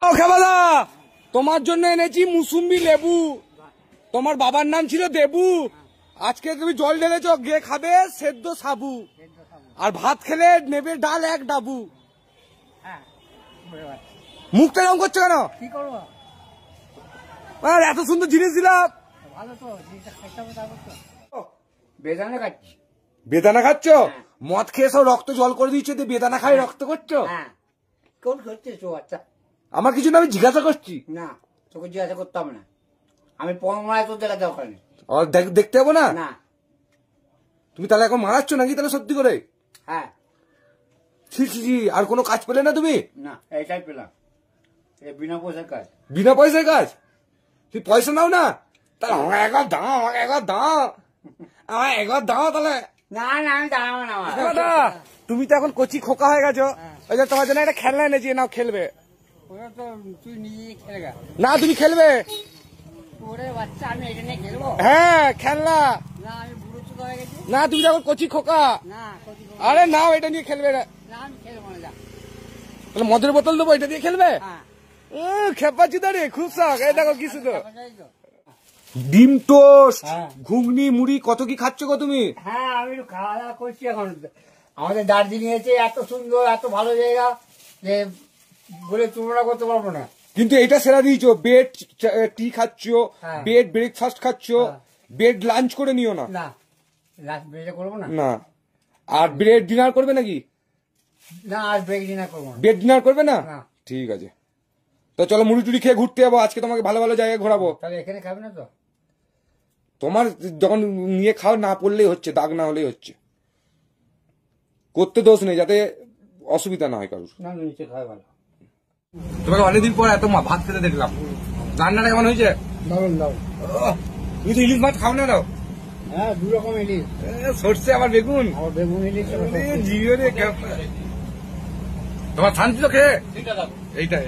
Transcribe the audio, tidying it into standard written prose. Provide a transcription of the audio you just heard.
খাবাদা তোমার জন্য এনেছি মুসুম্বি লেবু। তোমার বাবার নাম ছিল দেবু। আজকে তুমি জল ঢেলেছ, গিয়ে খাবে সেদ্ধ সাবু, আর ভাত খেলে নেবে ডাল এক ডাবু। মুখটা এরকম করছো কেন? কি করবো? এত সুন্দর জিনিস দিলাম। ভালো তো, বেদানা খাচ্ছি। বেদানা খাচ্ছ? মদ খেয়ে সব রক্ত জল করে দিচ্ছ, বেদানা খাই রক্ত করছো? কোন করছিস তো? আচ্ছা, আমার কিছু না, আমি জিজ্ঞাসা করছি। না, তোকে জিজ্ঞাসা করতাম না, আমি পরমায় তোর দেখা দরকার নেই। দেখতে যাবো না? না। তুমি তাহলে এখন মারাচ্ছ নাকি তাহলে সত্যি করে? হ্যাঁ। ছি ছি ছি, আর কোনো কাজ পেলে না তুমি? না, এইটাই পেলাম, বিনা পয়সার কাজ। বিনা পয়সার কাজ? তুই পয়সা নাও না? তাহলে আমাকে একবার দাও, আমাকে একবার দাও, আমাকে একবার দাও তাহলে। না না, আমি দাঁড়াবো না। দাদা, তুমি তো এখন কচি খোকা হয়ে গেছো, ওই যে তোমার জন্য একটা খেলনা এনেছি, নাও খেলবে। ওরা তো তুই নিজে খেলে গা। না, তুমি খেলবে। ওরে বাচ্চা, আমি এটা নিয়ে খেলবো? হ্যাঁ, খেলনা। না, আমি বুড়ো ছোট হয়ে গেছি। না, তুমি যখন কচি খোকা। না, আরে নাও, এটা নিয়ে খেলবে। না, আমি খেলবো না। তাহলে মদের বোতল দেবো, এটা দিয়ে খেলবে? হ্যাঁ। খেপাচ্ছি দাঁড়িয়ে, খুব শখ। এই দেখো কি শুধু ডিম টোস্ট, ঘুগনি, মুড়ি, কত কি খাচ্ছ গো তুমি? হ্যাঁ, আমি একটু খাওয়া দাওয়া করছি এখন। আমাদের দার্জিলিং এসে এত সুন্দর, এত ভালো জায়গা যে বলে তুলনা করতে পারবো না। কিন্তু এটা সেরা দিয়েছো, বেড টি খাচ্ছ, বেড ব্রেকফাস্ট খাচ্ছ, বেড লাঞ্চ করে নিও না। না, লাঞ্চ ব্রেক করবো না। না, আর ব্রেড ডিনার করবে নাকি? না, আর ব্রেক ডিনার করবো না। বেড ডিনার করবে না? না। ঠিক আছে, তো চলো মুড়ি টুড়ি খেয়ে ঘুরতে যাবো। আজকে তোমাকে ভালো ভালো জায়গায় ঘোরাবো। তাহলে এখানে খাবে না তো? তোমার যখন নিয়ে খাও না পড়লেই হচ্ছে, দাগ না হলেই হচ্ছে। করতে দোষ নেই, যাতে অসুবিধা না হয় কারোর। না, নিচে খাওয়া ভালো। তোমাকে অনেকদিন পর এত ভাত খেতে দেখলাম। রান্নাটা কেমন হয়েছে? দারুন দারুন। তুমি তো ইলিশ মাছ খাও না? দাও। হ্যাঁ, দু রকম ইলিশ, সর্ষে আবার বেগুন। আবার বেগুন ইলিশ। তোমার শান্তি তো খেয়ে এইটাই।